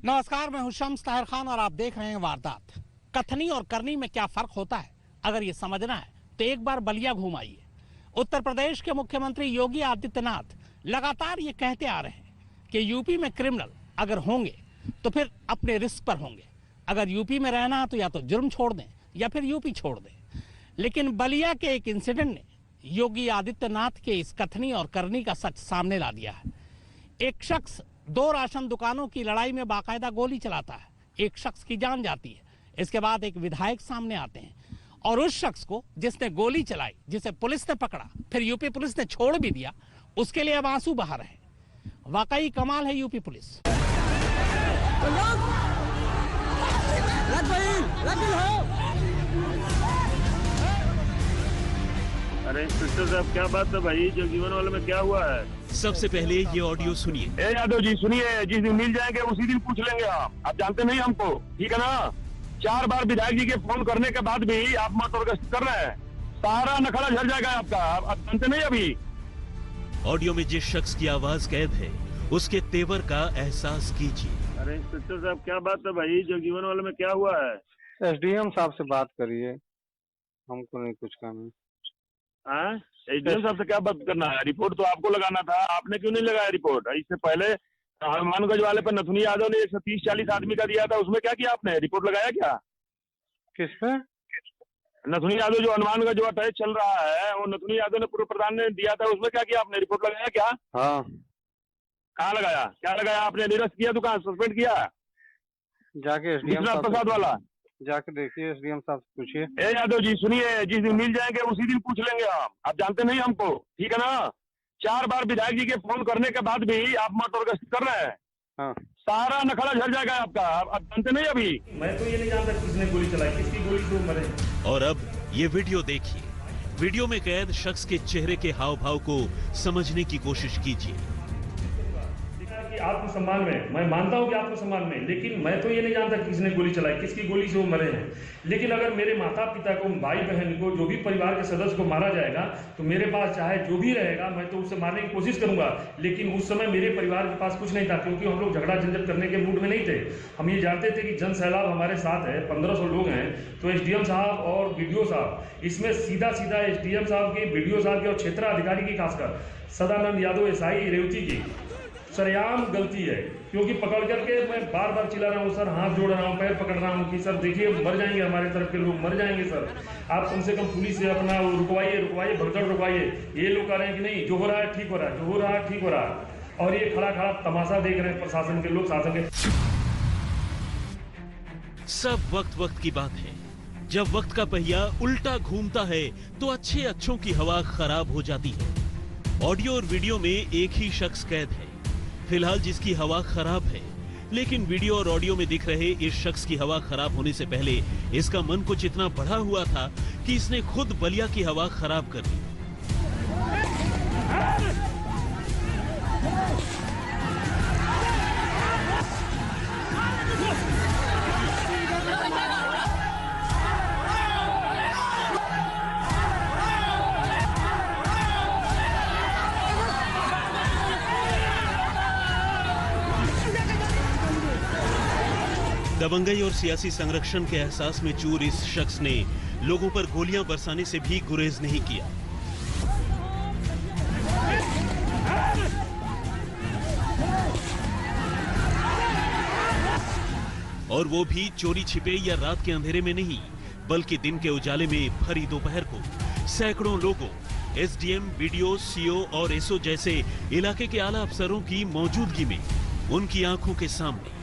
नमस्कार, मैं हूं शम्स ताहिर खान और आप देख रहे हैं वारदात। कथनी और करनी में क्या फर्क होता है, अगर ये समझना है तो एक बार बलिया घूम आइए। उत्तर प्रदेश के मुख्यमंत्री योगी आदित्यनाथ लगातार ये कहते आ रहे हैं कि यूपी में क्रिमिनल अगर होंगे तो फिर अपने रिस्क पर होंगे। अगर यूपी में रहना है तो या तो जुर्म छोड़ दें या फिर यूपी छोड़ दें। लेकिन बलिया के एक इंसिडेंट ने योगी आदित्यनाथ के इस कथनी और करनी का सच सामने ला दिया है। एक शख्स 2 राशन दुकानों की लड़ाई में बाकायदा गोली चलाता है, एक शख्स की जान जाती है। इसके बाद एक विधायक सामने आते हैं और उस शख्स को जिसने गोली चलाई, जिसे पुलिस ने पकड़ा, फिर यूपी पुलिस ने छोड़ भी दिया, उसके लिए अब आंसू बहा रहे हैं। वाकई कमाल है यूपी पुलिस। अरे इंस्पेक्टर साहब, क्या बात है भाई? जगजीवन वाले में क्या हुआ है? सबसे पहले ये ऑडियो सुनिए। यादव जी सुनिए, जिस दिन मिल जाएंगे उसी दिन पूछ लेंगे। आप जानते नहीं हमको, ठीक है ना? 4 बार विधायक जी के फोन करने के बाद भी आप मत कर रहे हैं। सारा नखड़ा झड़ जाएगा आपका। आप जानते नहीं अभी। ऑडियो में जिस शख्स की आवाज कैद है उसके तेवर का एहसास कीजिए। अरे इंस्पेक्टर साहब, क्या बात है भाई? जगजीवन वाले में क्या हुआ है? एसडीएम साहब से बात करिए, हमको नहीं कुछ कहना। एसडीएम साहब से क्या बात करना है? रिपोर्ट तो आपको लगाना था, आपने क्यों नहीं लगाया रिपोर्ट? इससे पहले हनुमानगंज वाले पर नथुनी यादव ने 130-40 आदमी का दिया था, उसमें क्या किया आपने? रिपोर्ट लगाया क्या? किस पे? नथुनी यादव जो हनुमानगंज जो अटैच चल रहा है, वो नथुनी यादव ने पूर्व प्रधान ने दिया था, उसमें क्या किया आपने? रिपोर्ट लगाया क्या? हाँ। कहाँ लगाया? क्या लगाया आपने? निरस्त किया, दुकान सस्पेंड किया? जाके एसडीएम विश्वनाथ साहब प्रसाद वाला जाके देखिए, एसडीएम साहब से पूछिए। यादव जी सुनिए, जिस दिन मिल जाएंगे उसी दिन पूछ लेंगे हम। आप जानते नहीं हमको, ठीक है ना? 4 बार विधायक जी के फोन करने के बाद भी आप मत कर रहे हैं। हाँ। सारा नखड़ा झड़ जाएगा आपका। आप जानते नहीं अभी। मैं तो ये नहीं जानता किसने गोली चलाई, किसकी गोली से वो मरे। और अब ये वीडियो देखिए। वीडियो में कैद शख्स के चेहरे के हाव भाव को समझने की कोशिश कीजिए। आत्मसम्मान में मैं मानता हूं कि आत्मसम्मान में, लेकिन मैं तो ये नहीं जानता किसने गोली चलाई, किसकी गोली से वो मरे हैं। लेकिन अगर मेरे माता पिता को, भाई बहन को, जो भी परिवार के सदस्य को मारा जाएगा तो मेरे पास चाहे जो भी रहेगा मैं तो उससे मारने की कोशिश करूंगा। लेकिन उस समय मेरे परिवार के पास कुछ नहीं था, क्योंकि हम लोग झगड़ा झंझट करने के मूड में नहीं थे। हम ये जानते थे कि जन सैलाब हमारे साथ है, 1500 लोग हैं। तो एसडीएम साहब और बीडीओ साहब, इसमें सीधा एसडीएम साहब की, बीडीओ साहब की और क्षेत्राधिकारी की, खासकर सदानंद यादव एसआई रेवती की सरेआम गलती है। क्योंकि पकड़ करके मैं बार बार चिल्ला रहा हूँ, सर हाथ जोड़ रहा हूँ, पैर पकड़ रहा हूँ कि सर देखिए मर जाएंगे, हमारे तरफ के लोग मर जाएंगे सर। आप कम से कम पुलिस से अपना रुकवाइए, भगदड़ रुकवाइए। ये लोग कह रहे हैं कि नहीं, जो हो रहा है ठीक हो रहा है, जो हो रहा है ठीक हो रहा है। और ये खड़ा खड़ा तमाशा देख रहे हैं प्रशासन के लोग, शासन के। सब वक्त की बात है। जब वक्त का पहिया उल्टा घूमता है तो अच्छों की हवा खराब हो जाती है। ऑडियो और वीडियो में एक ही शख्स कैद है, फिलहाल जिसकी हवा खराब है। लेकिन वीडियो और ऑडियो में दिख रहे इस शख्स की हवा खराब होने से पहले इसका मन कुछ इतना बढ़ा हुआ था कि इसने खुद बलिया की हवा खराब कर दी। दबंगई और सियासी संरक्षण के एहसास में चूर इस शख्स ने लोगों पर गोलियां बरसाने से भी गुरेज नहीं किया। और वो भी चोरी छिपे या रात के अंधेरे में नहीं, बल्कि दिन के उजाले में भरी दोपहर को सैकड़ों लोगों, एसडीएम, बीडीओ, सीओ और एसओ जैसे इलाके के आला अफसरों की मौजूदगी में, उनकी आंखों के सामने।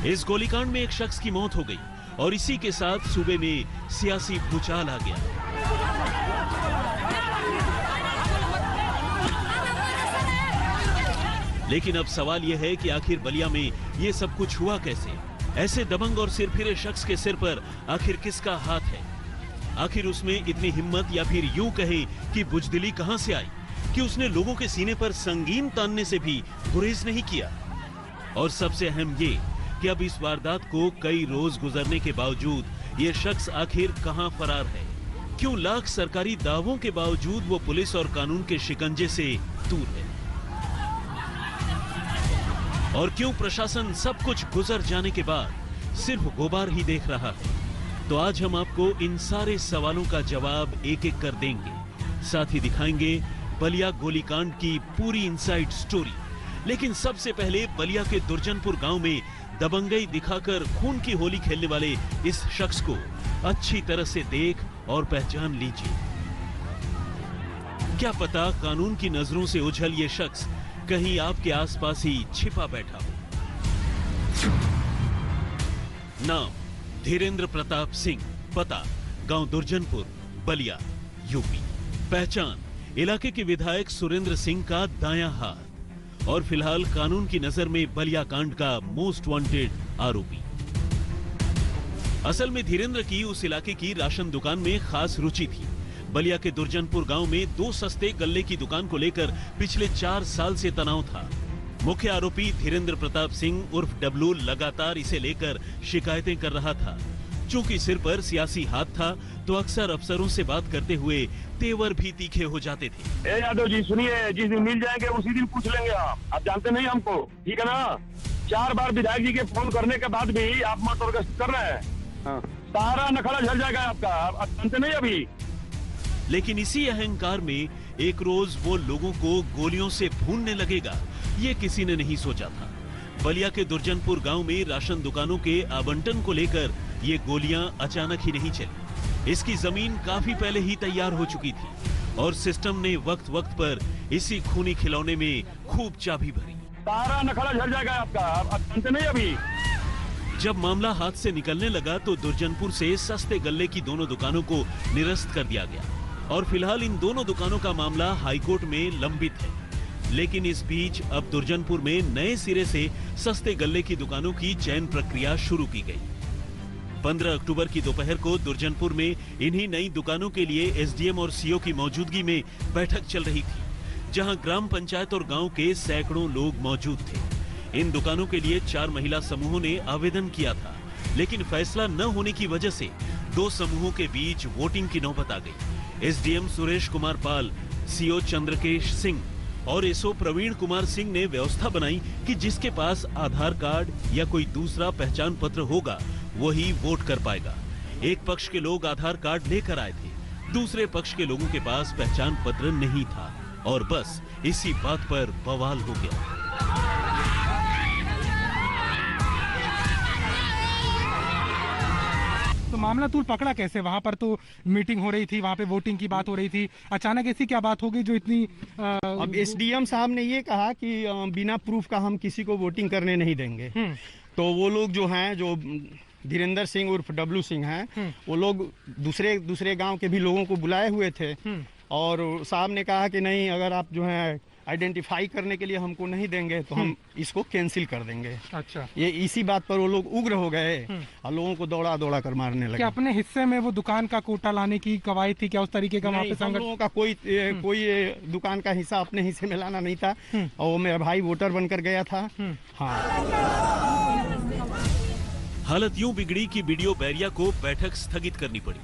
इस गोलीकांड में एक शख्स की मौत हो गई और इसी के साथ सूबे में सियासी भूचाल आ गया। लेकिन अब सवाल यह है कि आखिर बलिया में ये सब कुछ हुआ कैसे? ऐसे दबंग और सिरफिरे शख्स के सिर पर आखिर किसका हाथ है? आखिर उसमें इतनी हिम्मत या फिर यूं कहें कि बुजदिली कहां से आई कि उसने लोगों के सीने पर संगीन तानने से भी गुरेज नहीं किया? और सबसे अहम ये कि अब इस वारदात को कई रोज गुजरने के बावजूद ये शख्स आखिर कहां फरार है। क्यों लाख सरकारी दावों के बावजूद वो पुलिस और कानून के शिकंजे से दूर है, और क्यों प्रशासन सब कुछ गुजर जाने के बाद सिर्फ गुबार ही देख रहा है। तो आज हम आपको इन सारे सवालों का जवाब एक एक कर देंगे, साथ ही दिखाएंगे बलिया गोलीकांड की पूरी इनसाइड स्टोरी। लेकिन सबसे पहले बलिया के दुर्जनपुर गांव में दबंगई दिखाकर खून की होली खेलने वाले इस शख्स को अच्छी तरह से देख और पहचान लीजिए। क्या पता कानून की नजरों से उछल ये शख्स कहीं आपके आसपास ही छिपा बैठा हो। नाम धीरेंद्र प्रताप सिंह, पता गांव दुर्जनपुर, बलिया, यूपी। पहचान इलाके के विधायक सुरेंद्र सिंह का दायां हाथ, और फिलहाल कानून की नजर में बलिया कांड का मोस्ट वांटेड आरोपी। असल में धीरेंद्र की उस इलाके की राशन दुकान में खास रुचि थी। बलिया के दुर्जनपुर गांव में 2 सस्ते गल्ले की दुकान को लेकर पिछले 4 साल से तनाव था। मुख्य आरोपी धीरेंद्र प्रताप सिंह उर्फ डब्लू लगातार इसे लेकर शिकायतें कर रहा था। चूंकि सिर पर सियासी हाथ था तो अक्सर अफसरों से बात करते हुए तेवर भी तीखे हो जाते थे। यादव जी सुनिए, जिस दिन मिल जाएंगे उसी दिन पूछ लेंगे आप जानते नहीं हमको, ठीक है ना। 4 बार विधायक जी के फोन करने के बाद भी आप मत और कर रहे हैं। हाँ। सारा नखड़ा झड़ जाएगा आपका, आप जानते नहीं अभी। लेकिन इसी अहंकार में एक रोज वो लोगों को गोलियों से भूनने लगेगा, ये किसी ने नहीं सोचा था। बलिया के दुर्जनपुर गांव में राशन दुकानों के आवंटन को लेकर ये गोलियां अचानक ही नहीं चली। इसकी जमीन काफी पहले ही तैयार हो चुकी थी और सिस्टम ने वक्त वक्त पर इसी खूनी खिलौने में खूब चाबी भरी। सारा नखड़ा झड़ जाएगा आपका, आप जानते नहीं अभी। जब मामला हाथ से निकलने लगा तो दुर्जनपुर से सस्ते गल्ले की दोनों दुकानों को निरस्त कर दिया गया और फिलहाल इन दोनों दुकानों का मामला हाईकोर्ट में लंबित है। लेकिन इस बीच अब दुर्जनपुर में नए सिरे से सस्ते गल्ले की दुकानों की चयन प्रक्रिया शुरू की गई। 15 अक्टूबर की दोपहर को दुर्जनपुर में इन्हीं नई दुकानों के लिए एसडीएम और सीओ की मौजूदगी में बैठक चल रही थी, जहां ग्राम पंचायत और गांव के सैकड़ों लोग मौजूद थे। इन दुकानों के लिए 4 महिला समूहों ने आवेदन किया था, लेकिन फैसला न होने की वजह से 2 समूहों के बीच वोटिंग की नौबत आ गई। एसडीएम सुरेश कुमार पाल, सीओ चंद्रकेश सिंह और एसओ प्रवीण कुमार सिंह ने व्यवस्था बनाई कि जिसके पास आधार कार्ड या कोई दूसरा पहचान पत्र होगा वही वोट कर पाएगा। एक पक्ष के लोग आधार कार्ड लेकर आए थे, दूसरे पक्ष के लोगों के पास पहचान पत्र नहीं था और बस इसी बात पर बवाल हो गया। तो मामला तूल पकड़ा कैसे? वहाँ पर तो मीटिंग हो रही थी, वहाँ पे वोटिंग की बात हो रही थी, अचानक ऐसी क्या बात हो गई जो इतनी अब एसडीएम साहब ने ये कहा कि बिना प्रूफ का हम किसी को वोटिंग करने नहीं देंगे। तो वो लोग जो हैं, जो धीरेंद्र सिंह उर्फ डब्लू सिंह हैं, वो लोग दूसरे गांव के भी लोगों को बुलाए हुए थे और साहब ने कहा कि नहीं, अगर आप जो है आइडेंटिफाई करने के लिए हमको नहीं देंगे तो हम इसको कैंसिल कर देंगे। अच्छा, ये इसी बात पर वो लोग उग्र हो गए और लोगों को दौड़ा दौड़ा कर मारने लगे। क्या अपने हिस्से में वो दुकान का कोटा लाने की कवायद थी क्या? उस तरीके का वहाँ पे हम लोगों का कोई दुकान का हिस्सा अपने हिस्से में लाना नहीं था और वो मेरा भाई वोटर बनकर गया था। हाँ। हालत यूं बिगड़ी कि बीडीओ बैरिया को बैठक स्थगित करनी पड़ी।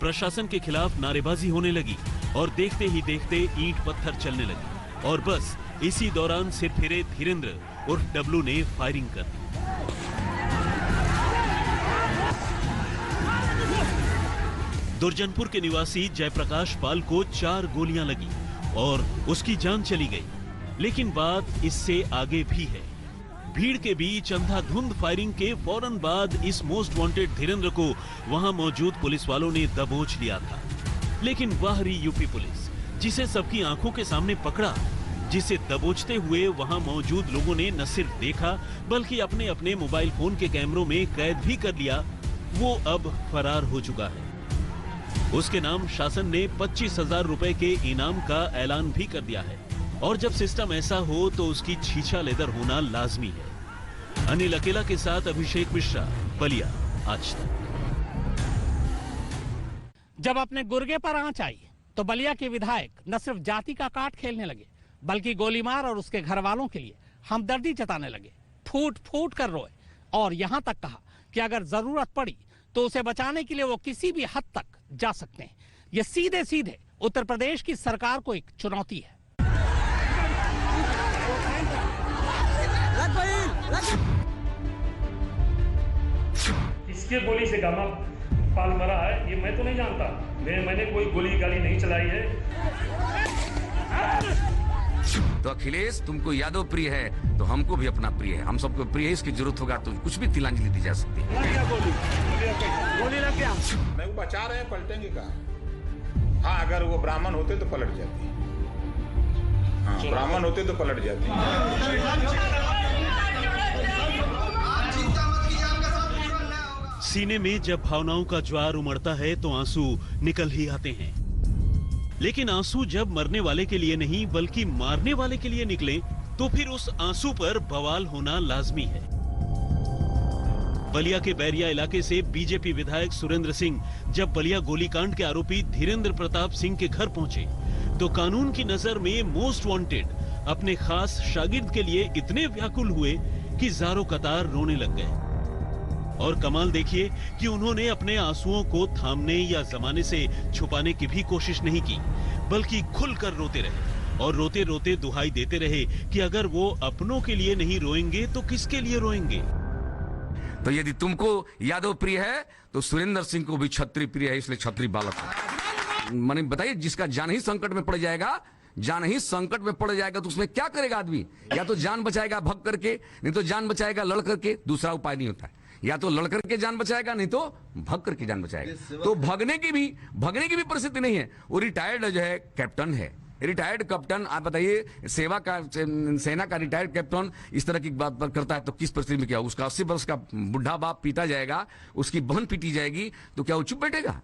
प्रशासन के खिलाफ नारेबाजी होने लगी और देखते ही देखते ईंट पत्थर चलने लगे और बस इसी दौरान सिर फिरे धीरेंद्र उर्फ डब्लू ने फायरिंग कर दी। दुर्जनपुर के निवासी जयप्रकाश पाल को 4 गोलियां लगी और उसकी जान चली गई। लेकिन बात इससे आगे भी है। भीड़ के बीच अंधाधुंध फायरिंग के फौरन बाद इस मोस्ट वांटेड धीरेंद्र को वहां मौजूद पुलिस वालों ने दबोच लिया था। लेकिन बाहरी यूपी पुलिस, जिसे सबकी आंखों के सामने पकड़ा, जिसे दबोचते हुए वहां मौजूद लोगों ने न सिर्फ देखा बल्कि अपने अपने मोबाइल फोन के कैमरों में कैद भी कर लिया, वो अब फरार हो चुका है। उसके नाम शासन ने 25,000 रुपए के इनाम का ऐलान भी कर दिया है और जब सिस्टम ऐसा हो तो उसकी छीछा लेदर होना लाजमी है। अनिल अकेला के साथ अभिषेक मिश्रा, बलिया, आज तक। जब अपने गुर्गे पर आंच आई तो बलिया के विधायक न सिर्फ जाति का काट खेलने लगे बल्कि गोलीमार और उसके घर वालों के लिए हमदर्दी जताने लगे। फूट फूट कर रोए और यहां तक कहा कि अगर जरूरत पड़ी तो उसे बचाने के लिए वो किसी भी हद तक जा सकते हैं। ये सीधे सीधे उत्तर प्रदेश की सरकार को एक चुनौती है। किसके गोली से गामा पाल मरा है ये मैं तो नहीं जानता। मैंने कोई गोली गाली नहीं चलाई है। तो अखिलेश तुमको यादव प्रिय है तो हमको भी अपना प्रिय है, हम सबको प्रिय है। इसकी जरूरत होगा तो कुछ भी तिलांजलि दी जा सकती है। गोली लग गया। मैं वो बचा रहे हैं, पलटेंगे कहा। हाँ, अगर वो ब्राह्मण होते तो पलट जाती। हाँ, ब्राह्मण होते तो पलट जाती। सीने में जब भावनाओं का ज्वार उमड़ता है तो आंसू निकल ही आते हैं, लेकिन आंसू जब मरने वाले के लिए नहीं बल्कि मारने वाले के लिए निकले तो फिर उस आंसू पर बवाल होना लाजमी है। बलिया के बैरिया इलाके से बीजेपी विधायक सुरेंद्र सिंह जब बलिया गोलीकांड के आरोपी धीरेंद्र प्रताप सिंह के घर पहुंचे तो कानून की नजर में मोस्ट वांटेड अपने खास शागिर्द के लिए इतने व्याकुल हुए कि ज़ारों कतार रोने लग गए। और कमाल देखिए कि उन्होंने अपने आंसुओं को थामने या जमाने से छुपाने की भी कोशिश नहीं की, बल्कि खुलकर रोते रहे और रोते रोते दुहाई देते रहे कि अगर वो अपनों के लिए नहीं रोएंगे तो किसके लिए रोएंगे। तो यदि तुमको यादव प्रिय है तो सुरेंद्र सिंह को भी छत्री प्रिय है, इसलिए छत्री बालक है। माने बताइए, जिसका जान ही संकट में पड़ जाएगा, जान ही संकट में पड़ जाएगा तो उसमें क्या करेगा आदमी? या तो जान बचाएगा भग करके, नहीं तो जान बचाएगा लड़ करके। दूसरा उपाय नहीं होता है। या तो लड़ करके जान बचाएगा, नहीं तो भग करके जान बचाएगा। तो भगने की भी परिस्थिति नहीं है। वो रिटायर्ड जो है कैप्टन है, रिटायर्ड कैप्टन। आप बताइए, सेना का रिटायर्ड कैप्टन इस तरह की बात करता है तो किस परिस्थिति में क्या? उसका 80 वर्ष का बुढ़ा बाप पीटा जाएगा, उसकी बहन पीटी जाएगी, तो क्या वो चुप बैठेगा?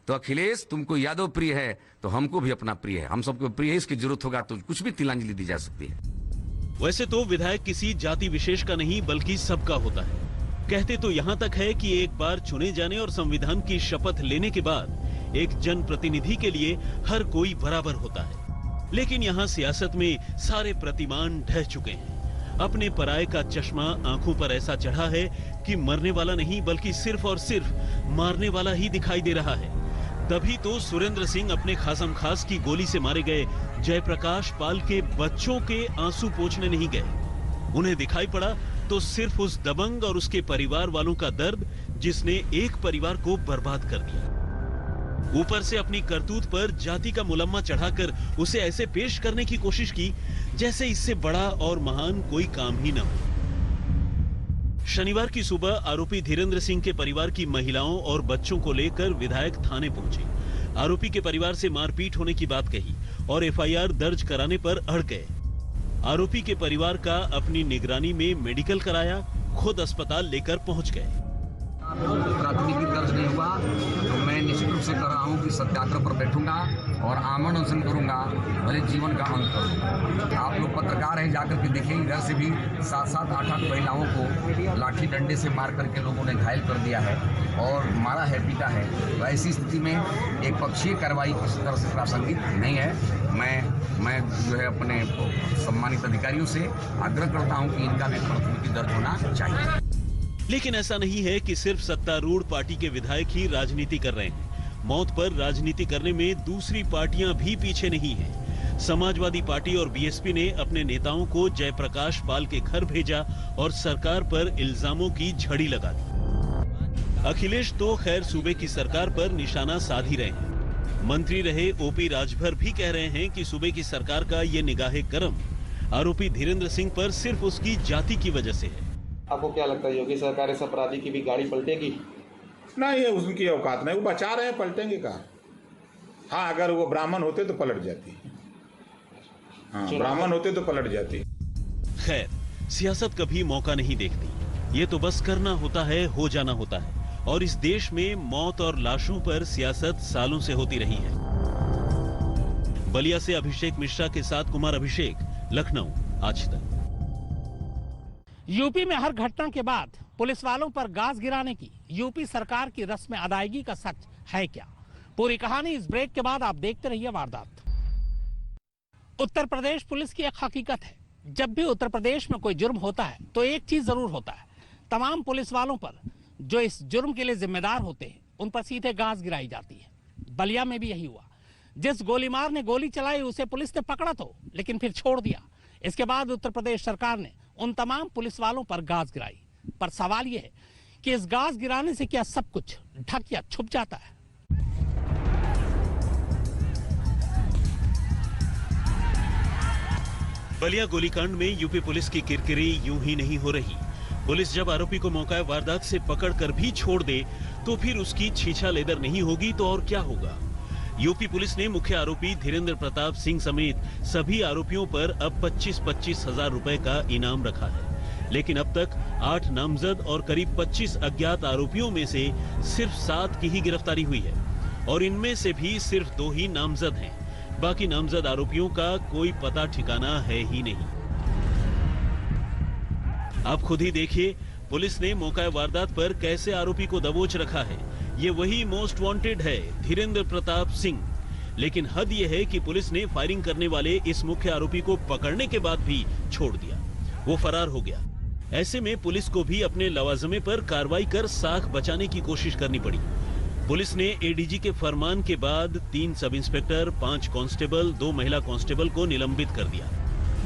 तो अखिलेश तुमको यादव प्रिय है तो हमको भी अपना प्रिय है, हम सबको प्रिय है। इसकी जरूरत होगा तो कुछ भी तिलांजलि दी जा सकती है। वैसे तो विधायक किसी जाति विशेष का नहीं बल्कि सबका होता है। कहते तो यहाँ तक है कि एक बार चुने जाने और संविधान की शपथ लेने के बाद एक जनप्रतिनिधि के लिए हर कोई बराबर होता है। लेकिन यहाँ सियासत में सारे प्रतिमान ढह चुके हैं। अपने पराये का चश्मा आंखों पर ऐसा चढ़ा है कि मरने वाला नहीं बल्कि सिर्फ और सिर्फ मारने वाला ही दिखाई दे रहा है। तभी तो सुरेंद्र सिंह अपने खासम खास की गोली से मारे गए जयप्रकाश पाल के बच्चों के आंसू पोंछने नहीं गए। उन्हें दिखाई पड़ा तो सिर्फ उस दबंग और उसके परिवार वालों का दर्द जिसने एक परिवार को बर्बाद कर दिया। ऊपर से अपनी करतूत पर जाति का मुलम्मा चढ़ाकर उसे ऐसे पेश करने की कोशिश की जैसे इससे बड़ा और महान कोई काम ही न हो। शनिवार की सुबह आरोपी धीरेंद्र सिंह के परिवार की महिलाओं और बच्चों को लेकर विधायक थाने पहुंचे। आरोपी के परिवार से मारपीट होने की बात कही और एफआईआर दर्ज कराने पर अड़ गए। आरोपी के परिवार का अपनी निगरानी में मेडिकल कराया, खुद अस्पताल लेकर पहुंच गए। प्राथमिकी दर्ज नहीं हुआ तो मैं निश्चित रूप से कर रहा हूं कि सत्याग्रह पर बैठूंगा और आमरण अनशन करूंगा, भले जीवन का अंत करूंगा। आप लोग पत्रकार हैं, जाकर के देखिए, इधर से भी 7-7, 8-8 महिलाओं को लाठी डंडे से मार करके लोगों ने घायल कर दिया है और मारा है, पीटा है। तो ऐसी स्थिति में एक पक्षीय कार्रवाई किसी तरह से प्रासंगिक नहीं है। मैं जो है अपने सम्मानित अधिकारियों से आग्रह करता हूं कि इनका भी प्राथमिकी दर्ज होना चाहिए। लेकिन ऐसा नहीं है कि सिर्फ सत्तारूढ़ पार्टी के विधायक ही राजनीति कर रहे हैं। मौत पर राजनीति करने में दूसरी पार्टियां भी पीछे नहीं हैं। समाजवादी पार्टी और बीएसपी ने अपने नेताओं को जयप्रकाश पाल के घर भेजा और सरकार पर इल्जामों की झड़ी लगा दी। अखिलेश तो खैर सूबे की सरकार पर निशाना साध ही रहे हैं। मंत्री रहे ओपी राजभर भी कह रहे हैं कि सूबे की सरकार का ये निगाहे करम आरोपी धीरेंद्र सिंह पर सिर्फ उसकी जाति की वजह से है। आपको क्या लगता है योगी सरकार इस अपराधी की भी गाड़ी पलटेगी? नहीं, ये उनकी औकात नहीं। वो बचा रहे हैं, पलटेंगे कहा। हाँ, अगर वो ब्राह्मण होते तो पलट जाती। हाँ, ब्राह्मण होते तो पलट जाती। खैर, सियासत कभी मौका नहीं देखती। ये तो बस करना होता है, हो जाना होता है। और इस देश में मौत और लाशों पर सियासत सालों से होती रही है। बलिया से अभिषेक मिश्रा के साथ कुमार अभिषेक, लखनऊ, आज तक। यूपी में हर घटना के बाद पुलिस वालों पर गाज गिराने की यूपी सरकार की रस्म अदायगी का सच है क्या? पूरी कहानी इस ब्रेक के बाद आप देखते रहिए वारदात। उत्तर प्रदेश पुलिस की एक हकीकत है जब भी उत्तर प्रदेश में कोई जुर्म होता है तो एक चीज जरूर होता है, तमाम पुलिस वालों पर जो इस जुर्म के लिए जिम्मेदार होते हैं उन पर सीधे गाज गिराई जाती है। बलिया में भी यही हुआ। जिस गोलीमार ने गोली चलाई उसे पुलिस ने पकड़ा तो, लेकिन फिर छोड़ दिया। इसके बाद उत्तर प्रदेश सरकार ने उन तमाम पुलिस वालों पर गाज गिराई। पर सवाल यह है कि इस गाज गिराने से क्या सब कुछ ढक या छुप जाता है? बलिया गोलीकांड में यूपी पुलिस की किरकिरी यूं ही नहीं हो रही। पुलिस जब आरोपी को मौका वारदात से पकड़कर भी छोड़ दे तो फिर उसकी छीछा लेदर नहीं होगी तो और क्या होगा। यूपी पुलिस ने मुख्य आरोपी धीरेंद्र प्रताप सिंह समेत सभी आरोपियों पर अब 25-25 हजार रुपए का इनाम रखा है, लेकिन अब तक 8 नामजद और करीब 25 अज्ञात आरोपियों में से सिर्फ 7 की ही गिरफ्तारी हुई है और इनमें से भी सिर्फ 2 ही नामजद हैं। बाकी नामजद आरोपियों का कोई पता ठिकाना है ही नहीं। आप खुद ही देखिए पुलिस ने मौका वारदात पर कैसे आरोपी को दबोच रखा है। ये वही मोस्ट वांटेड है, धीरेंद्र प्रताप सिंह। लेकिन हद ये है कि पुलिस ने फायरिंग करने वाले इस मुख्य आरोपी को पकड़ने के बाद भी छोड़ दिया, वो फरार हो गया। ऐसे में पुलिस को भी अपने लवाजमे पर कार्रवाई कर साख बचाने की कोशिश करनी पड़ी। पुलिस ने एडीजी के फरमान के बाद 3 सब इंस्पेक्टर, 5 कांस्टेबल, 2 महिला कांस्टेबल को निलंबित कर दिया।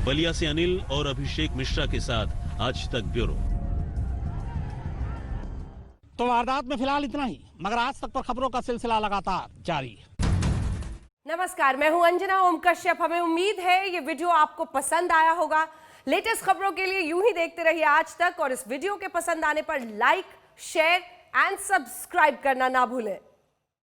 बलिया से अनिल और अभिषेक मिश्रा के साथ आज तक ब्यूरो। तो वारदात में फिलहाल इतना ही, मगर आज तक पर खबरों का सिलसिला लगातार जारी है। नमस्कार, मैं हूं अंजना ओम कश्यप। हमें उम्मीद है ये वीडियो आपको पसंद आया होगा। लेटेस्ट खबरों के लिए यूं ही देखते रहिए आज तक और इस वीडियो के पसंद आने पर लाइक, शेयर एंड सब्सक्राइब करना ना भूलें।